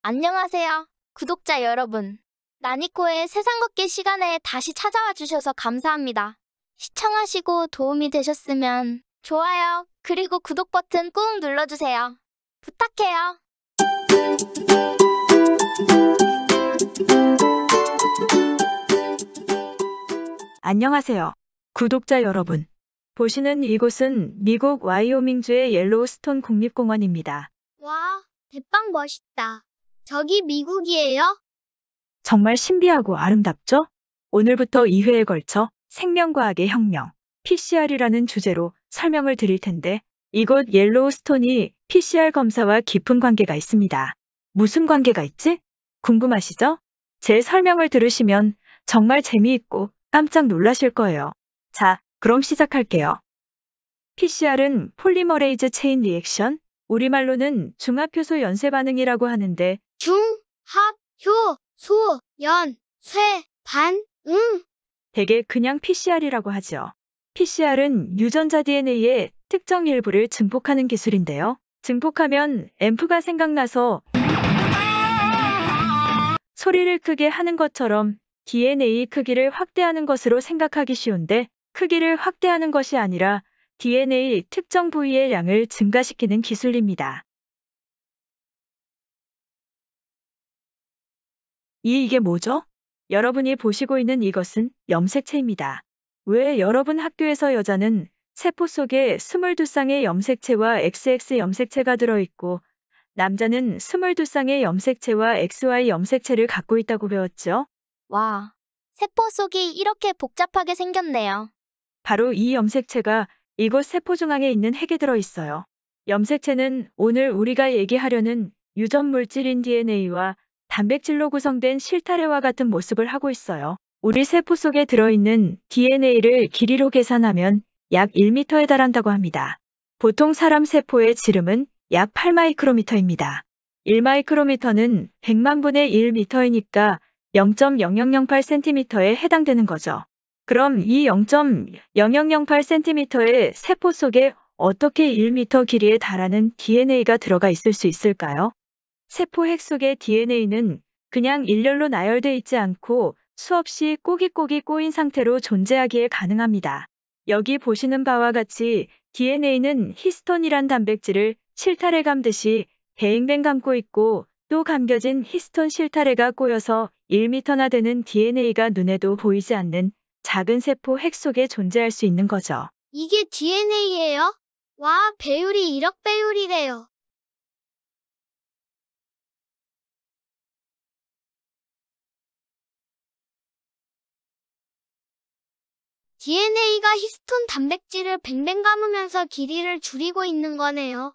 안녕하세요, 구독자 여러분. 나니코의 세상 걷기 시간에 다시 찾아와 주셔서 감사합니다. 시청하시고 도움이 되셨으면 좋아요, 그리고 구독 버튼 꾹 눌러주세요. 부탁해요. 안녕하세요, 구독자 여러분. 보시는 이곳은 미국 와이오밍주의 옐로우스톤 국립공원입니다. 와, 대빵 멋있다. 저기 미국이에요? 정말 신비하고 아름답죠? 오늘부터 2회에 걸쳐 생명과학의 혁명, PCR이라는 주제로 설명을 드릴 텐데, 이곳 옐로우스톤이 PCR 검사와 깊은 관계가 있습니다. 무슨 관계가 있지? 궁금하시죠? 제 설명을 들으시면 정말 재미있고 깜짝 놀라실 거예요. 자, 그럼 시작할게요. PCR은 폴리머레이즈 체인 리액션, 우리말로는 중합효소 연쇄 반응이라고 하는데, 중, 합, 효, 소, 연, 쇠, 반, 응. 대개 그냥 PCR이라고 하죠. PCR은 유전자 DNA의 특정 일부를 증폭하는 기술인데요. 증폭하면 앰프가 생각나서 소리를 크게 하는 것처럼 DNA 크기를 확대하는 것으로 생각하기 쉬운데, 크기를 확대하는 것이 아니라 DNA 특정 부위의 양을 증가시키는 기술입니다. 이게 뭐죠? 여러분이 보시고 있는 이것은 염색체입니다. 왜 여러분 학교에서 여자는 세포 속에 22쌍의 염색체와 XX 염색체가 들어있고, 남자는 22쌍의 염색체와 XY 염색체를 갖고 있다고 배웠죠? 와, 세포 속이 이렇게 복잡하게 생겼네요. 바로 이 염색체가 이곳 세포 중앙에 있는 핵에 들어있어요. 염색체는 오늘 우리가 얘기하려는 유전 물질인 DNA와 단백질로 구성된 실타래와 같은 모습을 하고 있어요. 우리 세포 속에 들어있는 DNA를 길이로 계산하면 약 1m에 달한다고 합니다. 보통 사람 세포의 지름은 약 8마이크로미터입니다. 1마이크로미터는 100만 분의 1미터이니까 0.0008cm에 해당되는 거죠. 그럼 이 0.0008cm의 세포 속에 어떻게 1m 길이에 달하는 DNA가 들어가 있을 수 있을까요? 세포 핵 속의 DNA는 그냥 일렬로 나열돼 있지 않고 수없이 꼬깃꼬깃 꼬인 상태로 존재하기에 가능합니다. 여기 보시는 바와 같이 DNA는 히스톤이란 단백질을 실타래 감듯이 뱅뱅 감고 있고, 또 감겨진 히스톤 실타래가 꼬여서 1m나 되는 DNA가 눈에도 보이지 않는 작은 세포 핵 속에 존재할 수 있는 거죠. 이게 DNA예요? 와, 배율이 1억 배율이래요. DNA가 히스톤 단백질을 뱅뱅 감으면서 길이를 줄이고 있는 거네요.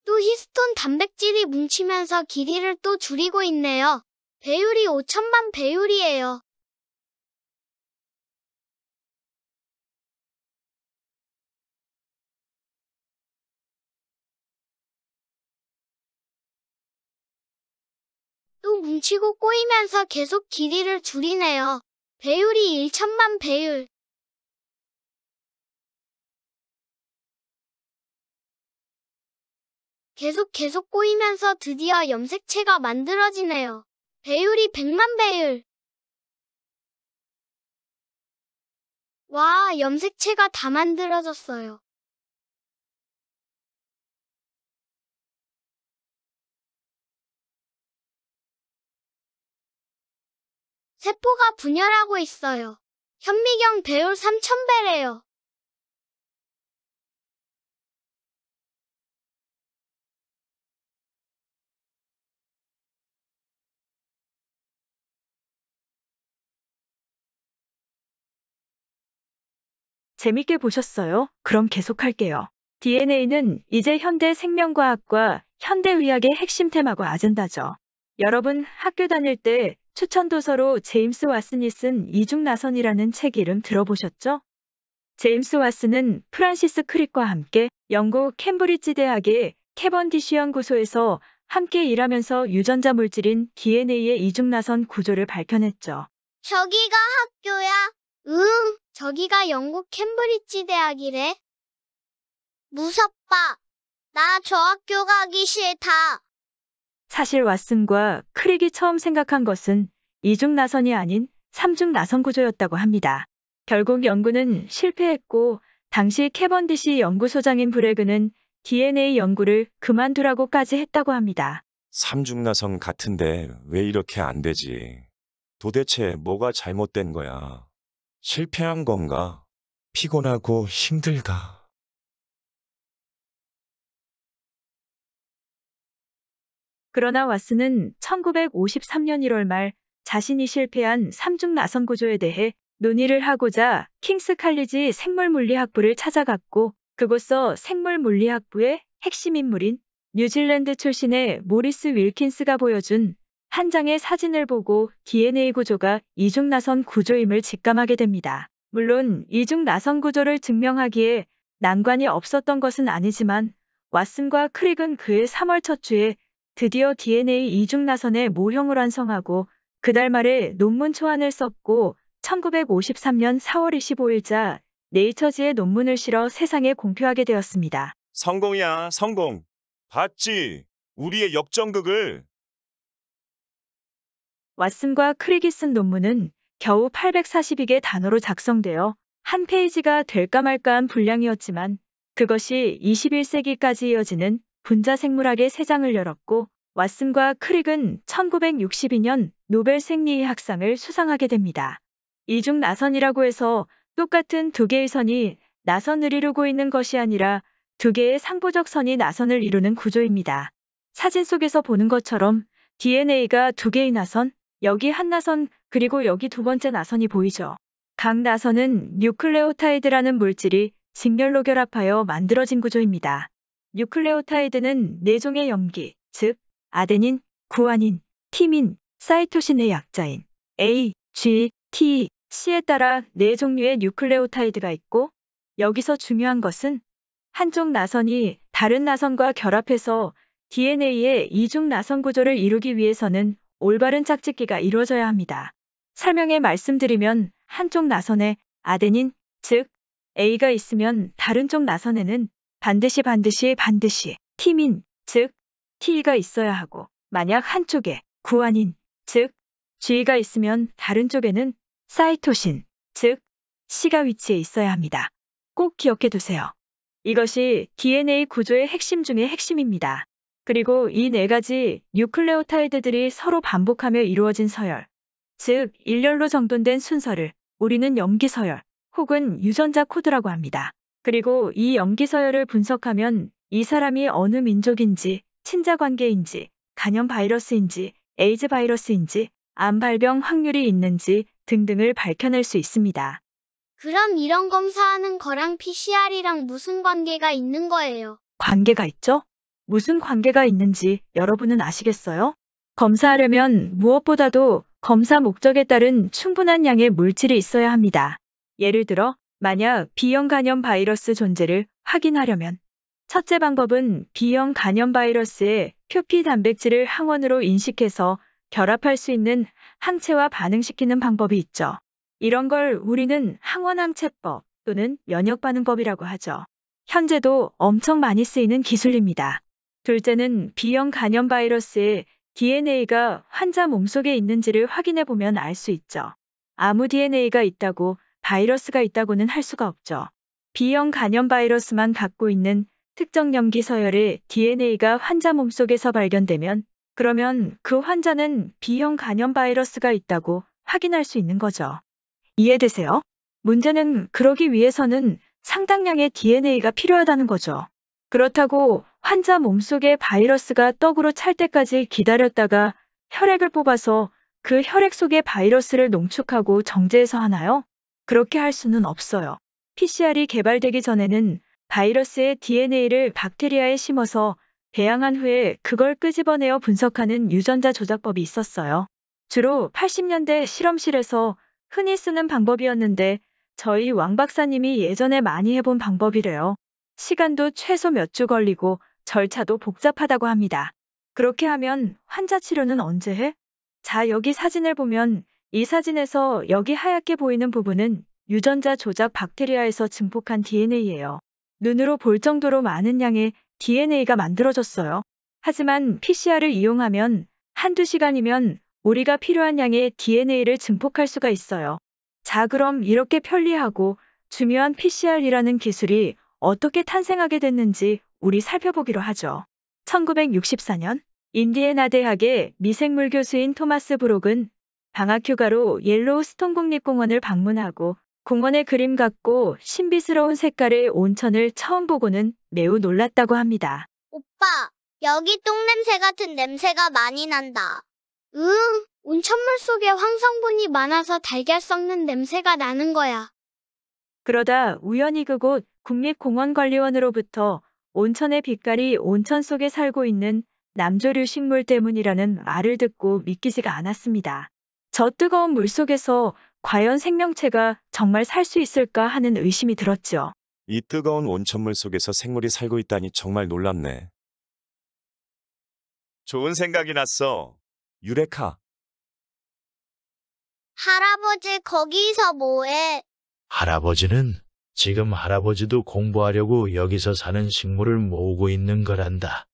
또 히스톤 단백질이 뭉치면서 길이를 또 줄이고 있네요. 배율이 5천만 배율이에요. 또 뭉치고 꼬이면서 계속 길이를 줄이네요. 배율이 1천만 배율. 계속 꼬이면서 드디어 염색체가 만들어지네요. 배율이 100만 배율. 와, 염색체가 다 만들어졌어요. 세포가 분열하고 있어요. 현미경 배율 3000배래요. 재밌게 보셨어요? 그럼 계속할게요. DNA는 이제 현대 생명과학과 현대의학의 핵심 테마고 아젠다죠. 여러분 학교 다닐 때 추천 도서로 제임스 왓슨이 쓴 이중나선이라는 책 이름 들어보셨죠? 제임스 왓슨은 프란시스 크릭과 함께 영국 캠브리지 대학의 캐번디시 연구소에서 함께 일하면서 유전자 물질인 DNA의 이중나선 구조를 밝혀냈죠. 저기가 학교야? 저기가 영국 캠브리지 대학이래. 무섭다. 나 저 학교 가기 싫다. 사실 왓슨과 크릭이 처음 생각한 것은 이중 나선이 아닌 삼중 나선 구조였다고 합니다. 결국 연구는 실패했고 당시 캐번디시 연구소장인 브래그는 DNA 연구를 그만두라고까지 했다고 합니다. 삼중나선 같은데 왜 이렇게 안 되지? 도대체 뭐가 잘못된 거야? 실패한 건가? 피곤하고 힘들다. 그러나 왓슨은 1953년 1월 말 자신이 실패한 삼중 나선 구조에 대해 논의를 하고자 킹스 칼리지 생물물리학부를 찾아갔고 그곳서 생물물리학부의 핵심 인물인 뉴질랜드 출신의 모리스 윌킨스가 보여준 한 장의 사진을 보고 DNA 구조가 이중 나선 구조임을 직감하게 됩니다. 물론 이중 나선 구조를 증명하기에 난관이 없었던 것은 아니지만 왓슨과 크릭은 그해 3월 첫 주에 드디어 DNA 이중 나선의 모형을 완성하고 그달 말에 논문 초안을 썼고 1953년 4월 25일자 네이처지에 논문을 실어 세상에 공표하게 되었습니다. 성공이야, 성공. 봤지? 우리의 역전극을. 왓슨과 크릭이 쓴 논문은 겨우 842개 단어로 작성되어 한 페이지가 될까 말까한 분량이었지만 그것이 21세기까지 이어지는 분자생물학의 새 장을 열었고 왓슨과 크릭은 1962년 노벨 생리학상을 수상하게 됩니다. 이중 나선이라고 해서 똑같은 두 개의 선이 나선을 이루고 있는 것이 아니라 두 개의 상부적 선이 나선을 이루는 구조입니다. 사진 속에서 보는 것처럼 DNA가 두 개의 나선, 여기 한 나선, 그리고 여기 두 번째 나선이 보이죠. 각 나선은 뉴클레오타이드라는 물질이 직렬로 결합하여 만들어진 구조입니다. 뉴클레오타이드는 네 종의 염기, 즉 아데닌, 구아닌, 티민, 사이토신의 약자인 A, G, T, C에 따라 네 종류의 뉴클레오타이드가 있고 여기서 중요한 것은 한쪽 나선이 다른 나선과 결합해서 DNA의 이중 나선 구조를 이루기 위해서는 올바른 짝짓기가 이루어져야 합니다. 설명에 말씀드리면 한쪽 나선에 아데닌, 즉 A가 있으면 다른 쪽 나선에는 반드시 티민, 즉 T가 있어야 하고 만약 한쪽에 구아닌, 즉 G가 있으면 다른 쪽에는 사이토신, 즉 C가 위치해 있어야 합니다. 꼭 기억해 두세요. 이것이 DNA 구조의 핵심 중의 핵심입니다. 그리고 이 네 가지 뉴클레오타이드들이 서로 반복하며 이루어진 서열, 즉 일렬로 정돈된 순서를 우리는 염기서열 혹은 유전자 코드라고 합니다. 그리고 이 염기서열을 분석하면 이 사람이 어느 민족인지, 친자관계인지, 간염 바이러스인지, 에이즈 바이러스인지, 암 발병 확률이 있는지 등등을 밝혀낼 수 있습니다. 그럼 이런 검사하는 거랑 PCR이랑 무슨 관계가 있는 거예요? 관계가 있죠? 무슨 관계가 있는지 여러분은 아시겠어요? 검사하려면 무엇보다도 검사 목적에 따른 충분한 양의 물질이 있어야 합니다. 예를 들어, 만약 B형 간염 바이러스 존재를 확인하려면 첫째 방법은 B형 간염 바이러스의 표피 단백질을 항원으로 인식해서 결합할 수 있는 항체와 반응시키는 방법이 있죠. 이런 걸 우리는 항원항체법 또는 면역반응법이라고 하죠. 현재도 엄청 많이 쓰이는 기술입니다. 둘째는 B형 간염 바이러스의 DNA가 환자 몸속에 있는지를 확인해 보면 알 수 있죠. 아무 DNA가 있다고 바이러스가 있다고는 할 수가 없죠. B형 간염 바이러스만 갖고 있는 특정 염기 서열의 DNA가 환자 몸속에서 발견되면 그러면 그 환자는 B형 간염 바이러스가 있다고 확인할 수 있는 거죠. 이해되세요? 문제는 그러기 위해서는 상당량의 DNA가 필요하다는 거죠. 그렇다고 환자 몸속에 바이러스가 떡으로 찰 때까지 기다렸다가 혈액을 뽑아서 그 혈액 속에 바이러스를 농축하고 정제해서 하나요? 그렇게 할 수는 없어요. PCR이 개발되기 전에는 바이러스의 DNA를 박테리아에 심어서 배양한 후에 그걸 끄집어내어 분석하는 유전자 조작법이 있었어요. 주로 80년대 실험실에서 흔히 쓰는 방법이었는데 저희 왕 박사님이 예전에 많이 해본 방법이래요. 시간도 최소 몇 주 걸리고 절차도 복잡하다고 합니다. 그렇게 하면 환자 치료는 언제 해? 자, 여기 사진을 보면 이 사진에서 여기 하얗게 보이는 부분은 유전자 조작 박테리아에서 증폭한 DNA예요. 눈으로 볼 정도로 많은 양의 DNA가 만들어졌어요. 하지만 PCR을 이용하면 한두 시간이면 우리가 필요한 양의 DNA를 증폭할 수가 있어요. 자, 그럼 이렇게 편리하고 중요한 PCR이라는 기술이 어떻게 탄생하게 됐는지 우리 살펴보기로 하죠. 1964년 인디애나 대학의 미생물 교수인 토마스 브록은 방학 휴가로 옐로우스톤 국립공원을 방문하고 공원의 그림 같고 신비스러운 색깔의 온천을 처음 보고는 매우 놀랐다고 합니다. 오빠, 여기 똥냄새 같은 냄새가 많이 난다. 온천물 속에 황성분이 많아서 달걀 썩는 냄새가 나는 거야. 그러다 우연히 그곳 국립공원관리원으로부터 온천의 빛깔이 온천 속에 살고 있는 남조류 식물 때문이라는 말을 듣고 믿기지가 않았습니다. 저 뜨거운 물 속에서 과연 생명체가 정말 살 수 있을까 하는 의심이 들었죠. 이 뜨거운 온천물 속에서 생물이 살고 있다니 정말 놀랍네. 좋은 생각이 났어. 유레카. 할아버지, 거기서 뭐해? 할아버지는 지금 할아버지도 공부하려고 여기서 사는 식물을 모으고 있는 거란다.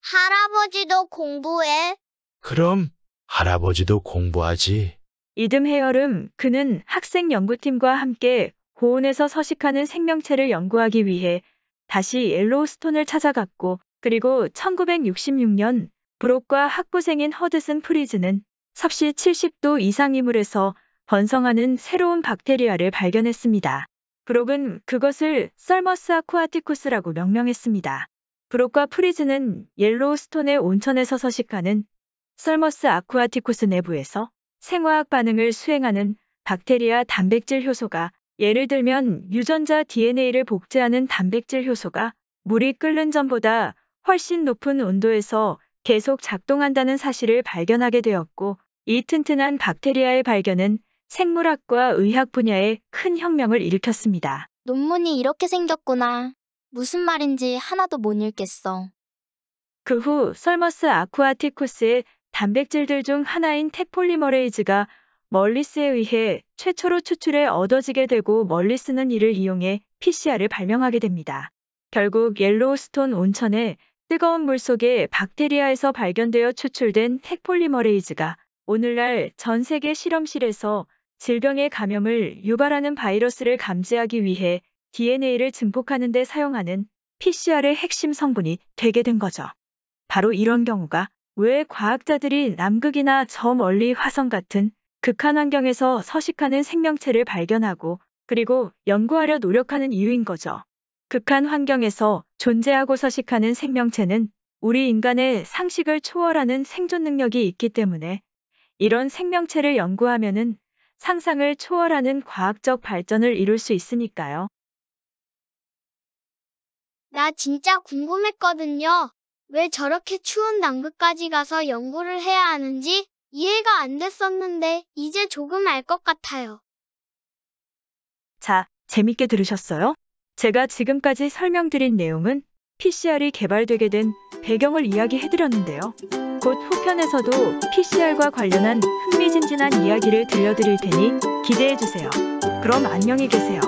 할아버지도 공부해? 그럼 할아버지도 공부하지. 이듬 해여름 그는 학생 연구팀과 함께 고온에서 서식하는 생명체를 연구하기 위해 다시 옐로우스톤을 찾아갔고, 그리고 1966년 브록과 학부생인 허드슨 프리즈는 섭씨 70도 이상 이물에서 번성하는 새로운 박테리아를 발견했습니다. 브록은 그것을 썰머스 아쿠아티쿠스라고 명명했습니다. 브록과 프리즈는 옐로우스톤의 온천에서 서식하는 썰머스 아쿠아티쿠스 내부에서 생화학 반응을 수행하는 박테리아 단백질 효소가, 예를 들면 유전자 DNA를 복제하는 단백질 효소가 물이 끓는 전보다 훨씬 높은 온도에서 계속 작동한다는 사실을 발견하게 되었고, 이 튼튼한 박테리아의 발견은 생물학과 의학 분야에 큰 혁명을 일으켰습니다. 논문이 이렇게 생겼구나. 무슨 말인지 하나도 못 읽겠어. 그 후 썰머스 아쿠아티쿠스의 단백질들 중 하나인 텍폴리머레이즈가 멀리스에 의해 최초로 추출해 얻어지게 되고, 멀리스는 이를 이용해 PCR을 발명하게 됩니다. 결국 옐로우스톤 온천의 뜨거운 물 속에 박테리아에서 발견되어 추출된 텍폴리머레이즈가 오늘날 전 세계 실험실에서 질병의 감염을 유발하는 바이러스를 감지하기 위해 DNA를 증폭하는 데 사용하는 PCR의 핵심 성분이 되게 된 거죠. 바로 이런 경우가 왜 과학자들이 남극이나 저 멀리 화성 같은 극한 환경에서 서식하는 생명체를 발견하고 그리고 연구하려 노력하는 이유인 거죠. 극한 환경에서 존재하고 서식하는 생명체는 우리 인간의 상식을 초월하는 생존 능력이 있기 때문에 이런 생명체를 연구하면은 상상을 초월하는 과학적 발전을 이룰 수 있으니까요. 나 진짜 궁금했거든요. 왜 저렇게 추운 남극까지 가서 연구를 해야 하는지 이해가 안 됐었는데 이제 조금 알 것 같아요. 자, 재밌게 들으셨어요? 제가 지금까지 설명드린 내용은 PCR이 개발되게 된 배경을 이야기해드렸는데요. 곧 후편에서도 PCR과 관련한 흥미진진한 이야기를 들려드릴 테니 기대해주세요. 그럼 안녕히 계세요.